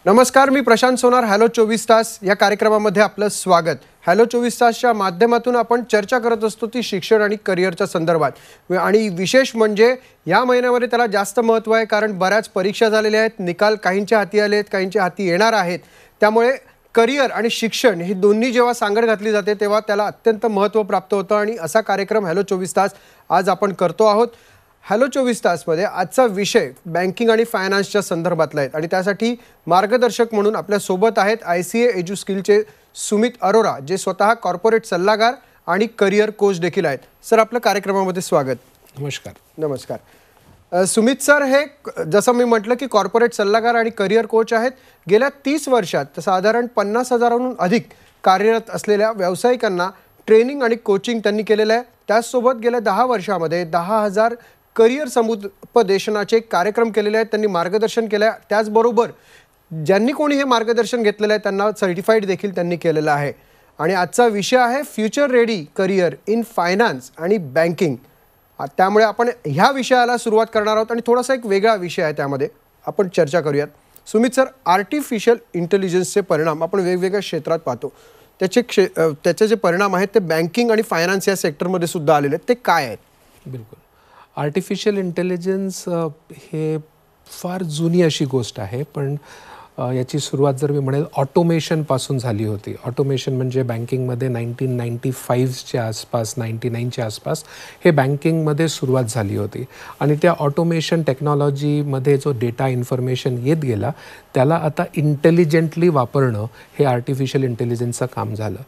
नमस्कार, मी प्रशांत सोनार. हॅलो 24 तास या कार्यक्रमामध्ये आपलं स्वागत. हॅलो 24 तासच्या माध्यमातून आपण चर्चा करत असतो ती शिक्षण आणि करिअरच्या संदर्भात. आणि विशेष म्हणजे या महिन्यामध्ये त्याला जास्त महत्त्व आहे, कारण बऱ्याच परीक्षा झालेल्या आहेत, निकाल काहींच्या हाती आले आहेत, काहींच्या हाती येणार आहेत. त्यामुळे करिअर आणि शिक्षण ही दोन्ही जेव्हा सांगड घातली जाते तेव्हा त्याला अत्यंत महत्त्व प्राप्त होतं. आणि असा कार्यक्रम हॅलो 24 तास आज आपण करतो आहोत. हॅलो 24 तासमध्ये आजचा विषय बँकिंग आणि फायनान्सच्या संदर्भातला आहे. आणि त्यासाठी मार्गदर्शक म्हणून आपल्यासोबत आहेत ICA एज्युस्किलचे सुमित अरोरा, जे स्वतः कॉर्पोरेट सल्लागार आणि करिअर कोच देखील आहेत. सर, आपलं कार्यक्रमामध्ये स्वागत. नमस्कार. नमस्कार. सुमित सर हे जसं मी म्हटलं की कॉर्पोरेट सल्लागार आणि करिअर कोच आहेत. गेल्या 30 वर्षात साधारण 50,000हून अधिक कार्यरत असलेल्या व्यावसायिकांना ट्रेनिंग आणि कोचिंग त्यांनी केलेलं आहे. त्याचसोबत गेल्या 10 वर्षामध्ये 10,000 करिअर समुपदेशनाचे कार्यक्रम केलेले आहेत, त्यांनी मार्गदर्शन केलं आहे. त्याचबरोबर ज्यांनी कोणी हे मार्गदर्शन घेतलेलं आहे त्यांना सर्टिफाईड देखील त्यांनी केलेलं आहे. आणि आजचा विषय आहे future ready career in finance आणि बँकिंग. त्यामुळे आपण ह्या विषयाला सुरुवात करणार आहोत आणि थोडासा एक वेगळा विषय आहे, त्यामध्ये आपण चर्चा करूयात. सुमित सर, आर्टिफिशियल इंटेलिजन्सचे परिणाम आपण वेगवेगळ्या क्षेत्रात पाहतो. त्याचे जे परिणाम आहेत ते बँकिंग आणि फायनान्स या सेक्टरमध्ये सुद्धा आलेले आहेत. ते काय आहेत? बिलकुल. आर्टिफिशियल इंटेलिजन्स हे फार जुनी अशी गोष्ट आहे, पण याची सुरुवात जर मी म्हणेल ऑटोमेशनपासून झाली होती. ऑटोमेशन म्हणजे बँकिंगमध्ये 1995च्या आसपास, 99च्या आसपास हे बँकिंगमध्ये सुरुवात झाली होती. आणि त्या ऑटोमेशन टेक्नॉलॉजीमध्ये जो डेटा इन्फॉर्मेशन येत गेला त्याला आता इंटेलिजंटली वापरणं हे आर्टिफिशियल इंटेलिजन्सचं काम झालं.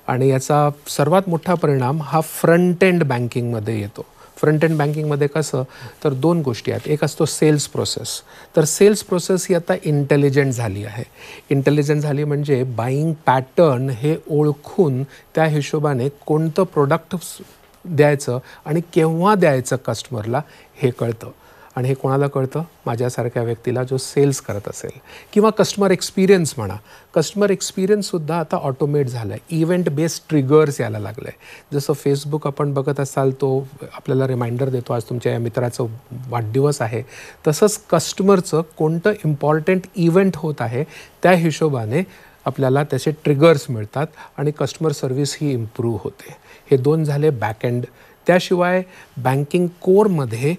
आणि याचा सर्वात मोठा परिणाम हा फ्रंट एंड बँकिंगमध्ये येतो. फ्रंट एंड बँकिंगमध्ये कसं, तर दोन गोष्टी आहेत. एक असतो सेल्स प्रोसेस. तर सेल्स प्रोसेस ही आता इंटेलिजंट झाली आहे. इंटेलिजंट झाली म्हणजे बाईंग पॅटर्न हे ओळखून त्या हिशोबाने कोणतं प्रोडक्ट द्यायचं आणि केव्हा द्यायचं कस्टमरला हे कळतं. आणि हे कोणाला कळतं? माझ्यासारख्या व्यक्तीला जो सेल्स करत असेल. किंवा कस्टमर एक्सपिरियन्स म्हणा. कस्टमर एक्सपिरियन्ससुद्धा आता ऑटोमेट झालं आहे. इव्हेंट बेस्ड ट्रिगर्स यायला लागलं आहे. जसं फेसबुक आपण बघत असाल, तो आपल्याला रिमाइंडर देतो आज तुमच्या या मित्राचं वाढदिवस आहे. तसंच कस्टमरचं कोणतं इम्पॉर्टंट इव्हेंट होत आहे त्या हिशोबाने आपल्याला त्याचे ट्रिगर्स मिळतात आणि कस्टमर सर्व्हिस ही इम्प्रूव्ह होते. हे दोन झाले बॅकएंड. त्याशिवाय बँकिंग कोरमध्ये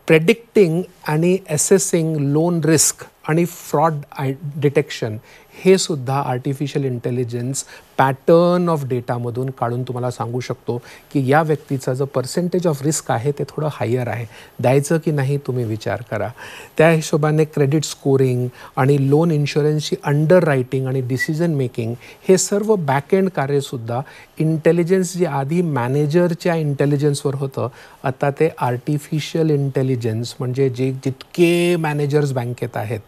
प्रेडिक्टिंग आणि ॲसेसिंग लोन रिस्क आणि फ्रॉड डिटेक्शन हे सुद्धा आर्टिफिशियल इंटेलिजन्स पॅटर्न ऑफ डेटामधून काढून तुम्हाला सांगू शकतो की या व्यक्तीचा जो पर्सेंटेज ऑफ रिस्क आहे ते थोडं हायर आहे, द्यायचं की नाही तुम्ही विचार करा. त्या हिशोबाने क्रेडिट स्कोरिंग आणि लोन इन्शुरन्सची अंडर रायटिंग आणि डिसिजन मेकिंग हे सर्व बॅकएंड कार्यसुद्धा इंटेलिजन्स जे आधी मॅनेजरच्या इंटेलिजन्सवर होतं, आता ते आर्टिफिशियल इंटेलिजन्स म्हणजे जे जितके मॅनेजर्स बँकेत आहेत,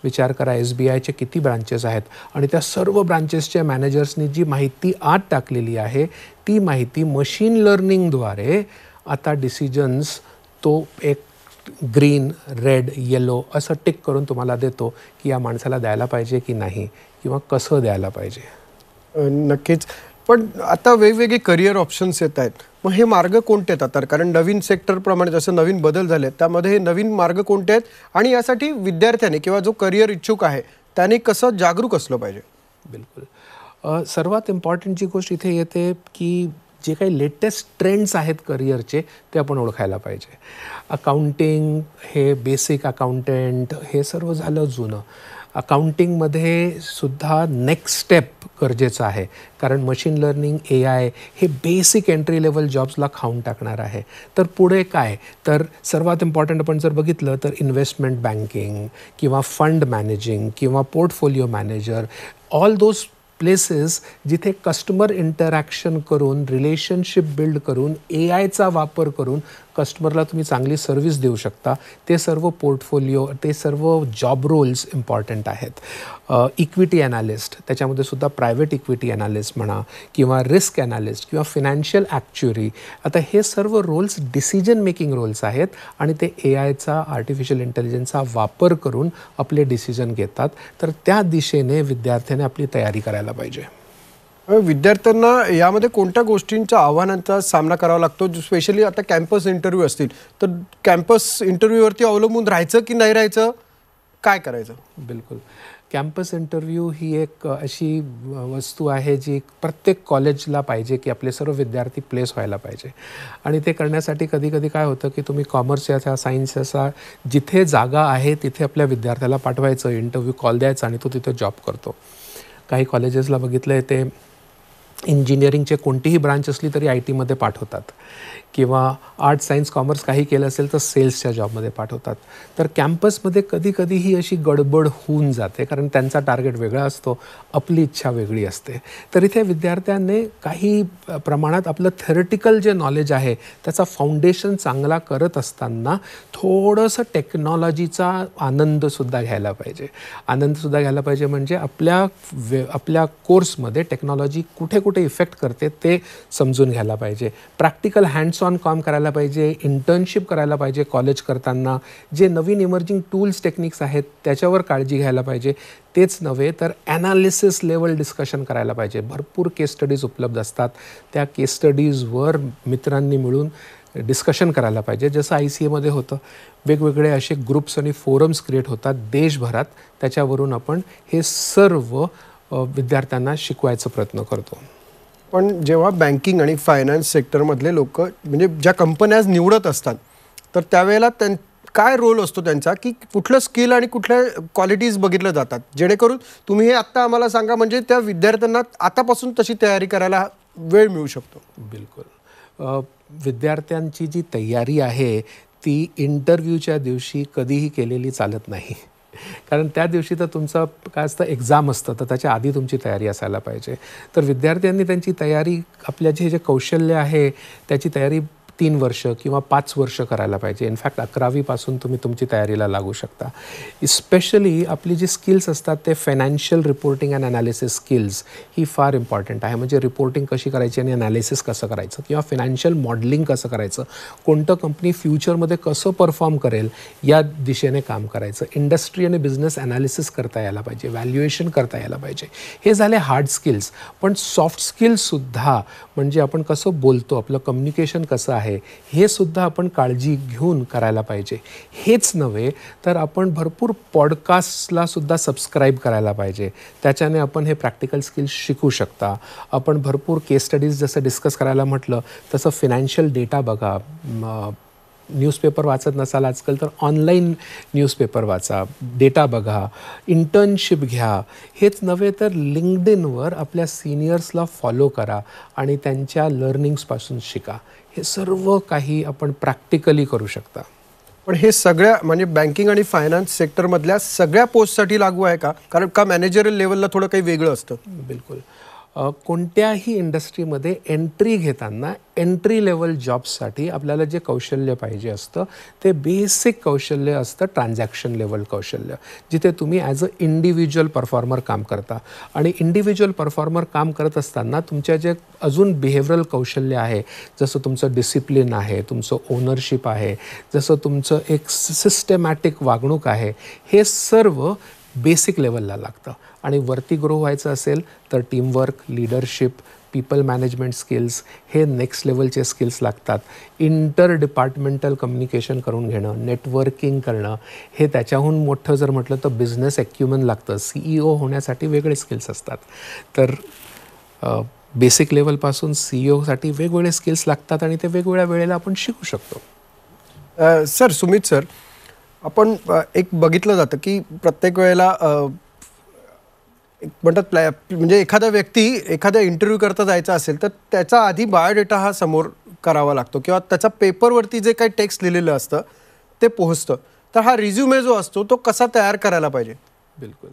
विचार करा SBIचे किती ब्रांचेस आहेत आणि त्या सर्व ब्रांचेसच्या मॅनेजर्सनी जी माहिती आत टाकलेली आहे ती माहिती मशीन लर्निंगद्वारे आता डिसिजन्स तो एक ग्रीन, रेड, येलो असं टिक करून तुम्हाला देतो की या माणसाला द्यायला पाहिजे की नाही किंवा कसं द्यायला पाहिजे. नक्कीच. पण आता वेगवेगळे करिअर ऑप्शन्स येत आहेत. मग हे मार्ग कोणते आहेत आता? कारण नवीन सेक्टरप्रमाणे जसं नवीन बदल झाले त्यामध्ये हे नवीन मार्ग कोणते आहेत आणि यासाठी विद्यार्थ्याने किंवा जो करिअर इच्छुक आहे त्याने कसं जागरूक असलं पाहिजे? बिलकुल. सर्वात इम्पॉर्टंट जी गोष्ट इथे येते की जे काही लेटेस्ट ट्रेंड्स आहेत करिअरचे ते आपण ओळखायला पाहिजे. अकाउंटिंग हे बेसिक अकाउंटंट हे सर्व झालं जुनं. अकाउंटिंगमध्ये सुद्धा नेक्स्ट स्टेप गरजेचं आहे, कारण मशीन लर्निंग AI हे बेसिक एंट्री लेवल जॉब्सला खाऊन टाकणार आहे. तर पुढे काय, तर सर्वात इम्पॉर्टंट आपण जर बघितलं तर इन्व्हेस्टमेंट बँकिंग किंवा फंड मॅनेजिंग किंवा portfolio manager, all those places जिथे कस्टमर इंटरॅक्शन करून, रिलेशनशिप बिल्ड करून, AIचा वापर करून कस्टमरला तुम्ही चांगली सर्व्हिस देऊ शकता, ते सर्व पोर्टफोलिओ, ते सर्व जॉब रोल्स इम्पॉर्टंट आहेत. इक्विटी ॲनालिस्ट, त्याच्यामध्ये सुद्धा प्रायव्हेट इक्विटी ॲनालिस्ट म्हणा किंवा रिस्क ॲनालिस्ट किंवा फिनान्शियल ॲक्च्युरी, आता हे सर्व रोल्स डिसिजन मेकिंग रोल्स आहेत आणि ते AIचा, आर्टिफिशियल इंटेलिजन्सचा वापर करून आपले डिसिजन घेतात. तर त्या दिशेने विद्यार्थ्याने आपली तयारी करायला पाहिजे. विद्यार्थ्यांना यामध्ये कोणत्या गोष्टींच्या आव्हानांचा सामना करावा लागतो? स्पेशली आता कॅम्पस इंटरव्ह्यू असतील तर कॅम्पस इंटरव्ह्यूवरती अवलंबून राहायचं की नाही राहायचं, काय करायचं? बिलकुल. कॅम्पस इंटरव्ह्यू ही एक अशी वस्तू आहे जी प्रत्येक कॉलेजला पाहिजे की आपले सर्व विद्यार्थी प्लेस व्हायला पाहिजे. आणि ते करण्यासाठी कधी कधी काय होतं की तुम्ही कॉमर्स याचा सायन्स याचा जिथे जागा आहे तिथे आपल्या विद्यार्थ्याला पाठवायचं, इंटरव्ह्यू कॉल द्यायचा आणि तो तिथे जॉब करतो. काही कॉलेजेसला बघितलं आहे ते इंजिनिअरिंगचे कोणतीही ब्रांच असली तरी आय टीमध्ये पाठवतात, किंवा आर्ट सायन्स कॉमर्स काही केलं असेल तर सेल्सच्या जॉबमध्ये पाठवतात. तर कॅम्पसमध्ये कधी कधी ही अशी गडबड होऊन जाते, कारण त्यांचा टार्गेट वेगळा असतो, आपली इच्छा वेगळी असते. तर इथे विद्यार्थ्यांनी काही प्रमाणात आपलं थेरटिकल जे नॉलेज आहे त्याचा फाउंडेशन चांगला करत असताना थोडंसं टेक्नॉलॉजीचा आनंदसुद्धा घ्यायला पाहिजे. म्हणजे आपल्या कोर्समध्ये टेक्नॉलॉजी कुठे कुठे इफेक्ट करते ते समजून घ्यायला पाहिजे. प्रॅक्टिकल हँड्स ऑन काम करायला पाहिजे, इंटर्नशिप करायला पाहिजे कॉलेज करताना. जे नवीन इमर्जिंग टूल्स टेक्निक्स आहेत त्याच्यावर काळजी घ्यायला पाहिजे. तेच नव्हे तर ॲनालिसिस लेवल डिस्कशन करायला पाहिजे. भरपूर केस स्टडीज उपलब्ध असतात, त्या केस स्टडीजवर मित्रांनी मिळून डिस्कशन करायला पाहिजे. जसं ICAमध्ये होतं, वेगवेगळे असे ग्रुप्स आणि फोरम्स क्रिएट होतात देशभरात, त्याच्यावरून आपण हे सर्व विद्यार्थ्यांना शिकवायचा प्रयत्न करतो. पण जेव्हा बँकिंग आणि फायनान्स सेक्टरमधले लोक म्हणजे ज्या कंपन्या निवडत असतात तर त्यावेळेला काय रोल असतो त्यांचा, की कुठलं स्किल आणि कुठल्या क्वालिटीज बघितल्या जातात, जेणेकरून तुम्ही हे आत्ता आम्हाला सांगा म्हणजे त्या विद्यार्थ्यांना आतापासून तशी तयारी करायला वेळ मिळू शकतो? बिलकुल. विद्यार्थ्यांची जी तयारी आहे ती इंटरव्ह्यूच्या दिवशी कधीही केलेली चालत नाही. कारण त्या दिवशी तर तुमचं काय असतं, एक्झाम असतं, तर त्याच्या आधी तुमची तयारी असायला पाहिजे. तर विद्यार्थ्यांनी त्यांची तयारी, आपल्या जे कौशल्य आहे त्याची तयारी 3 वर्ष किंवा 5 वर्ष करायला पाहिजे. इनफॅक्ट 11वीपासून तुम्ही तुमची तयारीला लागू शकता. स्पेशली आपली जी स्किल्स असतात ते financial reporting and analysis skills ही फार इम्पॉर्टंट आहे. म्हणजे रिपोर्टिंग कशी करायची आणि ॲनालिसिस कसं करायचं, किंवा फायनान्शियल मॉडेलिंग कसं करायचं, कोणतं कंपनी फ्युचरमध्ये कसं परफॉर्म करेल या दिशेने काम करायचं. इंडस्ट्री आणि बिझनेस ॲनालिसिस करता यायला पाहिजे, व्हॅल्युएशन करता यायला पाहिजे. हे झाले हार्ड स्किल्स. पण सॉफ्ट स्किल्ससुद्धा, म्हणजे आपण कसं बोलतो, आपलं कम्युनिकेशन कसं आहे हे सुद्धा आपण काळजी घेऊन करायला पाहिजे. हेच नव्हे तर आपण भरपूर पॉडकास्टला सुद्धा सबस्क्राईब करायला पाहिजे. त्याच्याने आपण हे प्रॅक्टिकल स्किल्स शिकू शकता. आपण भरपूर केस स्टडीज जसं डिस्कस करायला म्हटलं तसं फिनान्शियल डेटा बघा. न्यूजपेपर वाचत नसाल आजकाल तर ऑनलाईन न्यूजपेपर वाचा, डेटा बघा, इंटर्नशिप घ्या. हेच नव्हे तर लिंक्डइनवर आपल्या सिनियर्सला फॉलो करा आणि त्यांच्या लर्निंग्सपासून शिका. हे सर्व काही आपण प्रॅक्टिकली करू शकता. पण हे सगळ्या म्हणजे बँकिंग आणि फायनान्स सेक्टरमधल्या सगळ्या पोस्टसाठी लागू आहे का? कारण का मॅनेजरियल लेवलला थोडं काही वेगळं असतं? बिलकुल. कोणत्याही इंडस्ट्रीमध्ये एंट्री घेताना एंट्री लेवल जॉब्ससाठी आपल्याला जे कौशल्य पाहिजे असतं ते बेसिक कौशल्य असतं, ट्रान्झॅक्शन लेवल कौशल्य, जिथे तुम्ही ॲज अ इंडिव्हिज्युअल परफॉर्मर काम करता. आणि इंडिव्हिज्युअल परफॉर्मर काम करत असताना तुमच्या जे अजून बिहेवियरल कौशल्य आहे, जसं तुमचं डिसिप्लिन आहे, तुमचं ओनरशिप आहे, जसं तुमचं एक सिस्टमॅटिक वागणूक आहे, हे सर्व बेसिक लेवलला लागतं. आणि वरती ग्रो व्हायचं असेल तर teamwork, leadership, people management skills हे नेक्स्ट लेवलचे स्किल्स लागतात. इंटर डिपार्टमेंटल कम्युनिकेशन करून घेणं, नेटवर्किंग करणं, हे त्याच्याहून मोठं जर म्हटलं तर बिझनेस ॲक्युमेंट लागतं. CEO होण्यासाठी वेगळे स्किल्स असतात. तर बेसिक लेवलपासून CEOसाठी वेगवेगळे स्किल्स लागतात आणि ते वेगवेगळ्या वेळेला आपण शिकू शकतो. सर, सुमित सर, आपण एक बघितलं जातं की प्रत्येक वेळेला एक म्हणतात म्हणजे एखादा व्यक्ती एखाद्या इंटरव्ह्यू करता जायचा असेल तर त्याचा आधी बायोडेटा हा समोर करावा लागतो, किंवा त्याचा पेपरवरती जे काही टेक्स्ट लिहिलेलं असतं ते पोहोचतं. तर हा रिझ्युमे जो असतो तो कसा तयार करायला पाहिजे? बिलकुल.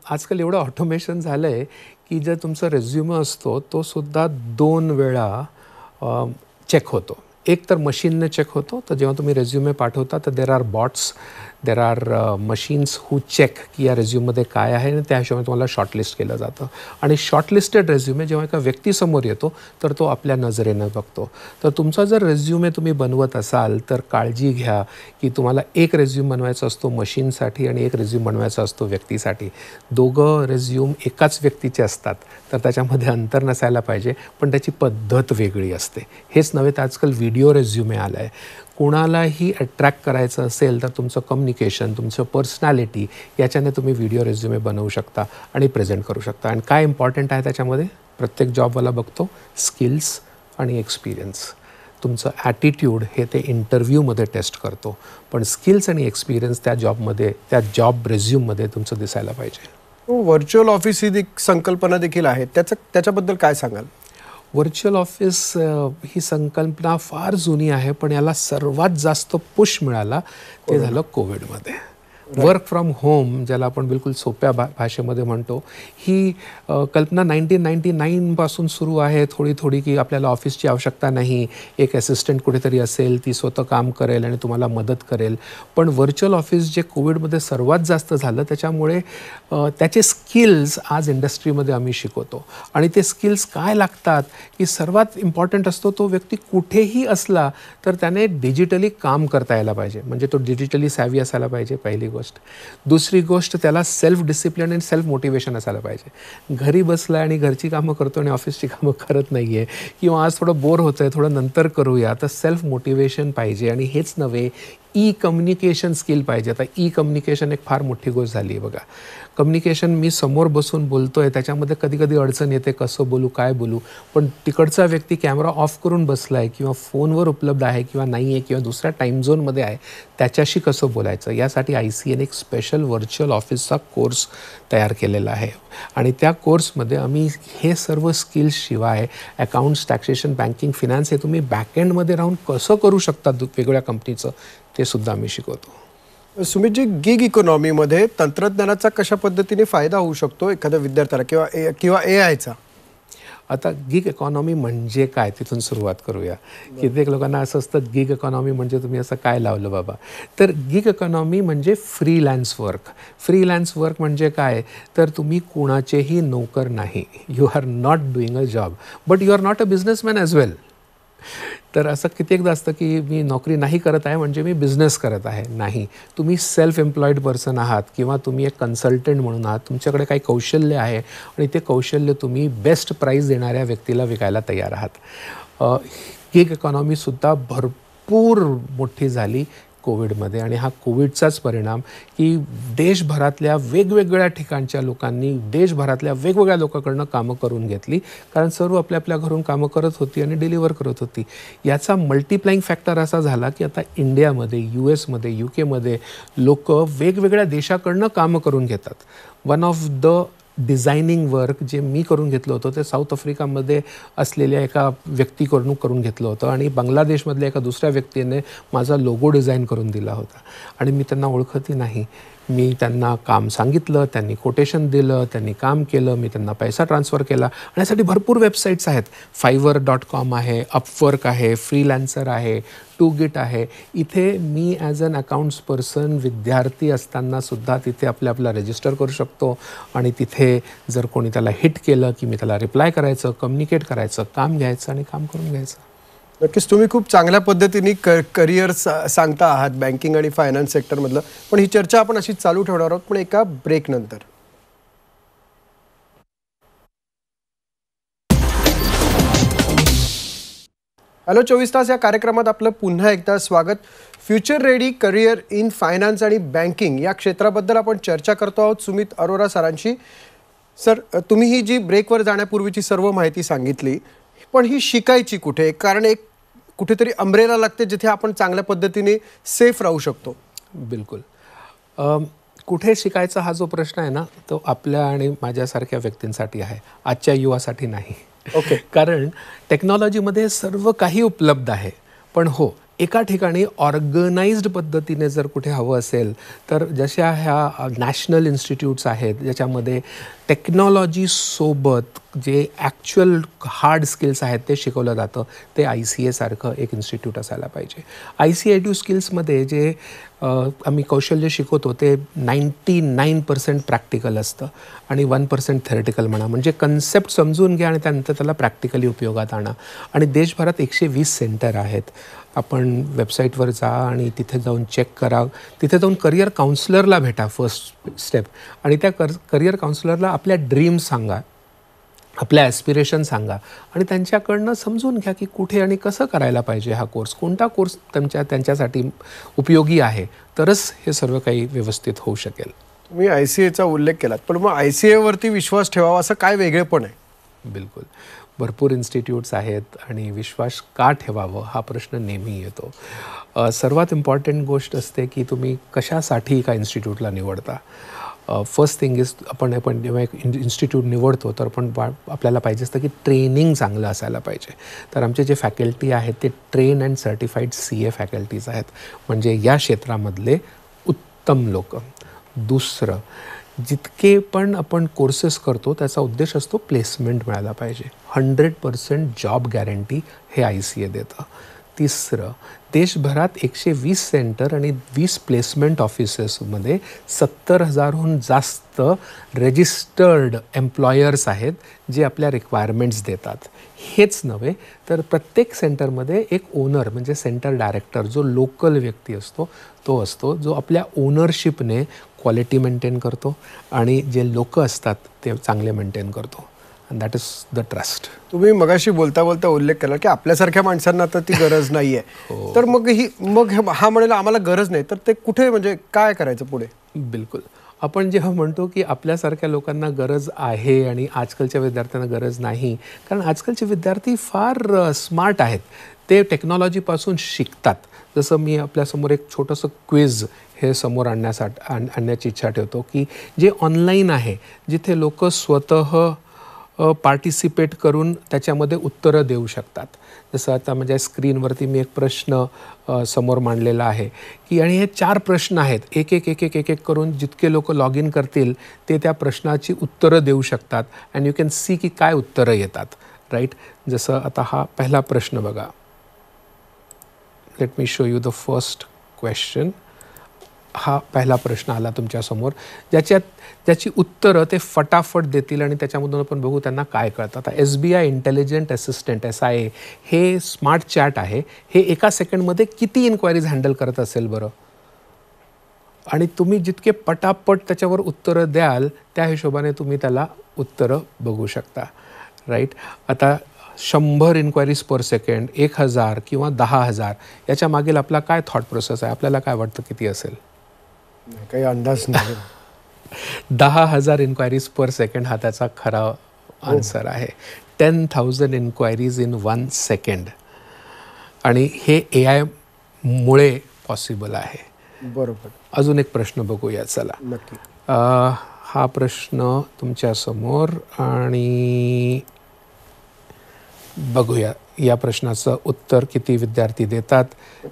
आजकाल एवढं ऑटोमेशन झालं आहे की जर तुमचा रेझ्युमे असतो तो सुद्धा 2 वेळा चेक होतो. एक तर मशीनने चेक होतो, तर जेव्हा तुम्ही रेझ्युमे पाठवता तर there are bots, there are machines who check की या रेझ्युममध्ये काय आहे, आणि त्या हिशोबाने तुम्हाला शॉर्टलिस्ट केलं जातं. आणि शॉर्टलिस्टेड रेझ्युमे जेव्हा एका व्यक्तीसमोर येतो तर तो आपल्या नजरेनं बघतो. तर तुमचा जर रेझ्युमे तुम्ही बनवत असाल तर काळजी घ्या की तुम्हाला एक रेझ्युम बनवायचा असतो मशीनसाठी आणि एक रेझ्युम बनवायचा असतो व्यक्तीसाठी. दोघं रेझ्युम एकाच व्यक्तीचे असतात तर त्याच्यामध्ये अंतर नसायला पाहिजे, पण त्याची पद्धत वेगळी असते. हेच नव्हे तर आजकाल व्हिडिओ रेझ्युमे आला आहे. कोणालाही अट्रॅक्ट करायचं असेल तर तुमचं कम्युनिकेशन, तुमचं पर्सनॅलिटी याच्याने तुम्ही व्हिडिओ रेझ्युमे बनवू शकता आणि प्रेझेंट करू शकता. आणि काय इम्पॉर्टंट आहे त्याच्यामध्ये, प्रत्येक जॉबवाला बघतो स्किल्स आणि एक्सपिरियन्स. तुमचं ॲटिट्यूड हे ते इंटरव्ह्यूमध्ये टेस्ट करतो, पण स्किल्स आणि एक्सपिरियन्स त्या जॉबमध्ये, त्या जॉब रेझ्यूममध्ये तुमचं दिसायला पाहिजे. व्हर्च्युअल ऑफिस ही संकल्पना देखील आहे, त्याच्याबद्दल काय सांगाल? व्हर्च्युअल ऑफिस ही संकल्पना फार जुनी आहे, पण याला सर्वात जास्त पुश मिळाला ते झालं कोविडमध्ये. वर्क फ्रॉम होम, ज्याला आपण बिलकुल सोप्या भाषेमध्ये म्हणतो, ही कल्पना 1999पासून सुरू आहे थोडी थोडी, की आपल्याला ऑफिसची आवश्यकता नाही, एक असिस्टंट कुठेतरी असेल, ती स्वतः काम करेल आणि तुम्हाला मदत करेल. पण व्हर्च्युअल ऑफिस जे कोविडमध्ये सर्वात जास्त झालं, त्याच्यामुळे त्याचे स्किल्स आज इंडस्ट्रीमध्ये आम्ही शिकवतो. आणि ते स्किल्स काय लागतात, की सर्वात इम्पॉर्टंट असतो तो व्यक्ती कुठेही असला तर त्याने डिजिटली काम करता यायला पाहिजे. म्हणजे तो डिजिटली सॅव्ही असायला पाहिजे, पहिली गोष्ट. दुसरी गोष्ट, त्याला सेल्फ डिसिप्लिन आणि सेल्फ मोटिवेशन असायला पाहिजे. घरी बसला आणि घरची कामं करतो आणि ऑफिसची कामं करत नाही आहे, किंवा आज थोडं बोर होतं आहे, थोडं नंतर करूया, तर सेल्फ मोटिवेशन पाहिजे. आणि हेच नव्हे, ई कम्युनिकेशन स्किल पाहिजे. आता ई कम्युनिकेशन एक फार मोठी गोष्ट झाली आहे बघा. कम्युनिकेशन, मी समोर बसून बोलतो आहे, त्याच्यामध्ये कधी कधी अडचण येते, कसं बोलू, काय बोलू. पण तिकडचा व्यक्ती कॅमेरा ऑफ करून बसला आहे, किंवा फोनवर उपलब्ध आहे किंवा नाही आहे, किंवा दुसऱ्या टाईम झोनमध्ये आहे, त्याच्याशी कसं बोलायचं, यासाठी ICAने एक स्पेशल व्हर्च्युअल ऑफिसचा कोर्स तयार केलेला आहे. आणि त्या कोर्समध्ये आम्ही हे सर्व स्किल्सशिवाय अकाउंट्स, टॅक्सेशन, बँकिंग, फिनान्स हे तुम्ही बॅकएंडमध्ये राहून कसं करू शकता वेगवेगळ्या कंपनीचं, ते सुद्धा आम्ही शिकवतो. सुमितजी, गिग इकॉनॉमीमध्ये तंत्रज्ञानाचा कशा पद्धतीने फायदा होऊ शकतो एखाद्या विद्यार्थ्याला किंवा AIचा? आता गिग इकॉनॉमी म्हणजे काय, तिथून सुरुवात करूया. कित्येक लोकांना असं असतं, गिग इकॉनॉमी म्हणजे तुम्ही असं काय लावलं बाबा. तर गिग इकॉनॉमी म्हणजे फ्रीलॅन्स वर्क. फ्रीलॅन्स वर्क म्हणजे काय, तर तुम्ही कोणाचेही नोकर नाही. You are not doing a job, but you are not a businessman as well. तर असं कित्येकदा असतं की मी नोकरी नाही करत आहे म्हणजे मी बिझनेस करत आहे. नाही, तुम्ही सेल्फ एम्प्लॉईड पर्सन आहात, किंवा तुम्ही एक कन्सल्टंट म्हणून आहात. तुमच्याकडे काही कौशल्य आहे आणि ते कौशल्य तुम्ही बेस्ट प्राईस देणाऱ्या व्यक्तीला विकायला तयार आहात. गिग इकॉनॉमीसुद्धा भरपूर मोठी झाली कोविडमध्ये. आणि हा कोविडचाच परिणाम, की देशभरातल्या वेगवेगळ्या ठिकाणच्या लोकांनी देशभरातल्या वेगवेगळ्या लोकांकडनं कामं करून घेतली, कारण सर्व आपल्या आपल्या घरून कामं करत होती आणि डिलिव्हर करत होती. याचा मल्टिप्लाइंग फॅक्टर असा झाला, की आता इंडियामध्ये, US मध्ये, UK मध्ये लोक वेगवेगळ्या देशाकडनं कामं करून घेतात. One of the designing work जे मी करून घेतलं होतं, ते साऊथ आफ्रिकामध्ये असलेल्या एका व्यक्तीकडून करून घेतलं होतं. आणि बांगलादेशमधल्या एका दुसऱ्या व्यक्तीने माझा लोगो डिझाईन करून दिला होता. आणि मी त्यांना ओळखतही नाही. मी त्यांना काम सांगितलं, त्यांनी कोटेशन दिलं, त्यांनी काम केलं, मी त्यांना पैसा ट्रान्सफर केला. आणि यासाठी भरपूर वेबसाईट्स आहेत. Fiverr.com आहे, अपवर्क आहे, फ्रीलॅन्सर आहे, टूगिट आहे. इथे मी ॲज अन अकाउंट्स पर्सन विद्यार्थी असतानासुद्धा तिथे आपला रजिस्टर करू शकतो. आणि तिथे जर कोणी त्याला हिट केलं, की मी त्याला रिप्लाय करायचं, कम्युनिकेट करायचं, काम घ्यायचं आणि काम करून घ्यायचं. नक्कीच तुम्ही खूप चांगल्या पद्धतीने करिअर सांगता आहात बँकिंग आणि फायनान्स सेक्टरमधलं. पण ही चर्चा आपण अशीच चालू ठेवणार आहोत, पण एका ब्रेक नंतर. हॅलो 24 तास या कार्यक्रमात आपलं पुन्हा एकदा स्वागत. Future ready career in finance आणि बँकिंग या क्षेत्राबद्दल आपण चर्चा करतो आहोत सुमित अरोरा सरांशी. सर, तुम्ही ही जी ब्रेकवर जाण्यापूर्वीची सर्व माहिती सांगितली, पण ही शिकायची कुठे? कारण एक कुठेतरी अम्ब्रेला लागते जिथे आपण चांगल्या पद्धतीने सेफ राहू शकतो. बिलकुल. कुठे शिकायचा हा जो प्रश्न आहे ना, तो आपल्या आणि माझ्यासारख्या व्यक्तींसाठी आहे, आजच्या युवासाठी नाही. ओके. कारण टेक्नॉलॉजीमध्ये सर्व काही उपलब्ध आहे. पण हो, एका ठिकाणी ऑर्गनाइज्ड पद्धतीने जर कुठे हवं असेल तर जशा ह्या नॅशनल इन्स्टिट्यूट्स आहेत ज्याच्यामध्ये टेक्नॉलॉजीसोबत जे ॲक्च्युअल हार्ड स्किल्स आहेत ते शिकवलं जातं, ते ICA सारखं एक इन्स्टिट्यूट असायला पाहिजे. ICITU स्किल्समध्ये जे आम्ही कौशल्य शिकवतो ते 99% प्रॅक्टिकल असतं आणि 1% थेरेटिकल म्हणा. म्हणजे कन्सेप्ट समजून घ्या आणि त्यानंतर त्याला प्रॅक्टिकली उपयोगात आणा. आणि देशभरात 120 सेंटर आहेत. आपण वेबसाईटवर जा आणि तिथे जाऊन चेक करा. तिथे जाऊन करिअर काउन्सिलरला भेटा फर्स्ट स्टेप. आणि त्या करिअर काउन्सिलरला आपल्या ड्रीम्स सांगा. आपल्या ॲस्पिरेशन सांगा आणि त्यांच्याकडनं समजून घ्या की कुठे आणि कसं करायला पाहिजे हा कोर्स, कोणता कोर्स त्यांच्यासाठी उपयोगी आहे, तरच हे सर्व काही व्यवस्थित होऊ शकेल. तुम्ही ICAचा उल्लेख केलात, पण मग ICAवरती विश्वास ठेवावा असं काय वेगळेपण आहे? बिलकुल. भरपूर इन्स्टिट्यूट्स आहेत आणि विश्वास का ठेवावं हा प्रश्न नेहमी येतो. सर्वात इम्पॉर्टंट गोष्ट असते की तुम्ही कशासाठी एका इन्स्टिट्यूटला निवडता. फर्स्ट थिंग इज आपण जेव्हा एक इन्स्टिट्यूट निवडतो तर आपल्याला पाहिजे असतं की ट्रेनिंग चांगलं असायला पाहिजे. तर आमचे जे फॅकल्टी आहेत ते train and certified CA faculties आहेत, म्हणजे या क्षेत्रामधले उत्तम लोक. दुसरं, जितके पण आपण कोर्सेस करतो त्याचा उद्देश असतो प्लेसमेंट मिळायला पाहिजे. 100% जॉब गॅरंटी हे ICA देतं. तिसरं, देशभरात 120 सेंटर आणि 20 प्लेसमेंट ऑफिसेसमध्ये 70,000हून जास्त रजिस्टर्ड एम्प्लॉयर्स आहेत जे आपल्या रिक्वायरमेंट्स देतात. हेच नव्हे तर प्रत्येक सेंटरमध्ये एक ओनर म्हणजे सेंटर डायरेक्टर जो लोकल व्यक्ती असतो तो असतो, जो आपल्या ओनरशिपने क्वालिटी मेंटेन करतो आणि जे लोक असतात ते चांगले मेंटेन करतो. And that is the trust. तुम्ही मगाशी बोलता बोलता उल्लेख केला की आपल्यासारख्या माणसांना तर ती गरज नाही आहे. तर मग हा म्हणाला आम्हाला गरज नाही, तर ते कुठे म्हणजे काय करायचं पुढे? बिलकुल. आपण जेव्हा म्हणतो की आपल्यासारख्या लोकांना गरज आहे आणि आजकालच्या विद्यार्थ्यांना गरज नाही, कारण आजकालचे विद्यार्थी फार स्मार्ट आहेत, ते टेक्नॉलॉजीपासून शिकतात. जसं मी आपल्यासमोर एक छोटंसं क्विज हे समोर आणण्याची इच्छा ठेवतो की जे ऑनलाईन आहे, जिथे लोक स्वतः पार्टिसिपेट करून त्याच्यामध्ये उत्तरं देऊ शकतात. जसं आता माझ्या स्क्रीनवरती मी एक प्रश्न समोर मांडलेला आहे की आणि हे 4 प्रश्न आहेत. एक एक करून जितके लोक लॉग इन करतील ते त्या प्रश्नाची उत्तरं देऊ शकतात. अँड यू कॅन सी की काय उत्तरं येतात, राईट. जसं आता हा पहिला प्रश्न बघा. Let me show you the first question. हा पहिला प्रश्न आला तुमच्यासमोर, ज्याची उत्तरं ते फटाफट देतील आणि त्याच्यामधून आपण बघू त्यांना काय कळतं. आता SBI इंटेलिजंट असिस्टंट SIA हे स्मार्ट चॅट आहे. हे एका सेकंडमध्ये किती इन्क्वायरीज हँडल करत असेल बरं? आणि तुम्ही जितके पटापट त्याच्यावर उत्तरं द्याल त्या हिशोबाने तुम्ही त्याला उत्तरं बघू शकता, राईट. आता 100 इन्क्वायरीज पर सेकंड, 1000 किंवा 10,000 याच्या मागील आपला काय थॉट प्रोसेस आहे? आपल्याला काय वाटतं किती असेल? काही अंदाज नाही. 10,000 इन्क्वायरीज पर सेकंड हा त्याचा खरा आन्सर आहे. 10,000 इन्क्वायरीज इन 1 सेकंड. आणि हे AI मुळे पॉसिबल आहे. बरोबर. अजून एक प्रश्न बघूया, चला. नक्की. हा प्रश्न तुमच्यासमोर आणि बघूया या प्रश्नाचं उत्तर किती विद्यार्थी देतात,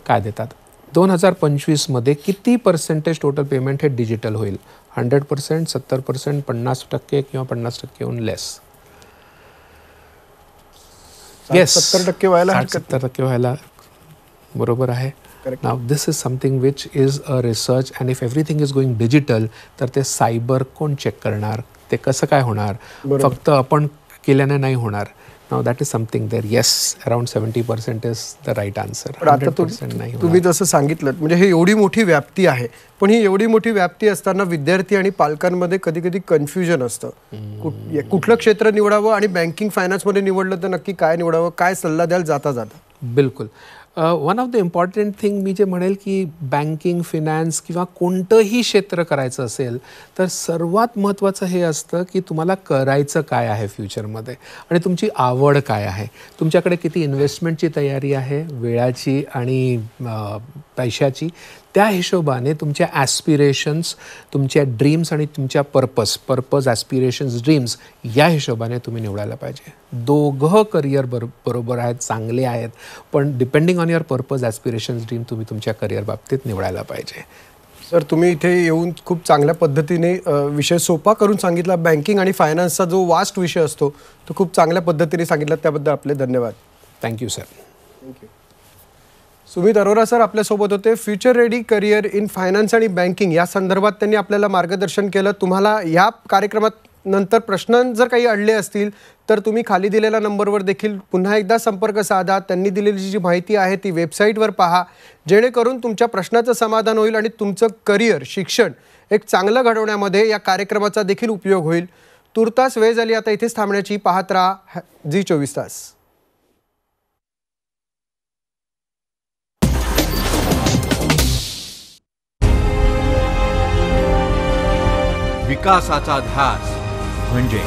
काय देतात. 2025मध्ये किती % टोटल पेमेंट हे डिजिटल होईल? 100%, 70%, 50% किंवा 50%हून लेस? येस, 70% व्हायला 60-70% व्हायला बरोबर आहे. Now this is something which is a research and if everything is going digital तर ते सायबर कोण चेक करणार? ते कसं काय होणार? फक्त आपण केल्याने नाही होणार. Now that is something there. Yes, around 70% is the right answer. 100% नाही होणार. तुम्ही जसं सांगितलं म्हणजे हे एवढी मोठी व्याप्ती आहे, पण ही एवढी मोठी व्याप्ती असताना विद्यार्थी आणि पालकांमध्ये कधी कधी कन्फ्युजन असतं. कुठलं क्षेत्र निवडावं आणि बँकिंग फायनान्समध्ये निवडलं तर नक्की काय निवडावं? काय सल्ला द्याल जाता जाता? बिलकुल. One of the important thing मी जे म्हणेल की बँकिंग, फिनान्स किंवा कोणतंही क्षेत्र करायचं असेल तर सर्वात महत्त्वाचं हे असतं की तुम्हाला करायचं काय आहे फ्युचरमध्ये आणि तुमची आवड काय आहे. तुमच्याकडे किती इन्व्हेस्टमेंटची तयारी आहे, वेळाची आणि पैशाची. त्या हिशोबाने तुमच्या ॲस्पिरेशन्स, तुमच्या ड्रीम्स आणि तुमच्या पर्पज ॲस्पिरेशन्स, ड्रीम्स या हिशोबाने तुम्ही निवडायला पाहिजे. दोघं करिअर बरोबर आहेत, चांगले आहेत, पण depending on your purpose aspirations, dream तुम्ही तुमच्या करिअर बाबतीत निवडायला पाहिजे. सर, तुम्ही इथे येऊन खूप चांगल्या पद्धतीने विषय सोपा करून सांगितला. बँकिंग आणि फायनान्सचा जो वास्ट विषय असतो तो खूप चांगल्या पद्धतीने सांगितला, त्याबद्दल आपले धन्यवाद. Thank you sir. Thank you. Sumit Arora sir आपल्यासोबत होते. Future ready career in finance आणि बँकिंग या संदर्भात त्यांनी आपल्याला मार्गदर्शन केलं. तुम्हाला या कार्यक्रमात नंतर प्रश्न जर काही अडले असतील तर तुम्ही खाली दिलेल्या नंबरवर देखील पुन्हा एकदा संपर्क साधा. त्यांनी दिलेली जी माहिती आहे ती वेबसाईटवर पहा, जेणेकरून तुमच्या प्रश्नाचं समाधान होईल आणि तुमचं करिअर, शिक्षण एक चांगलं घडवण्यामध्ये या कार्यक्रमाचा देखील उपयोग होईल. तुर्तास वेळ झाली आता इथेच थांबण्याची. पाहत राहा Zee24 तास. विकासाचा ध्यास म्हणजे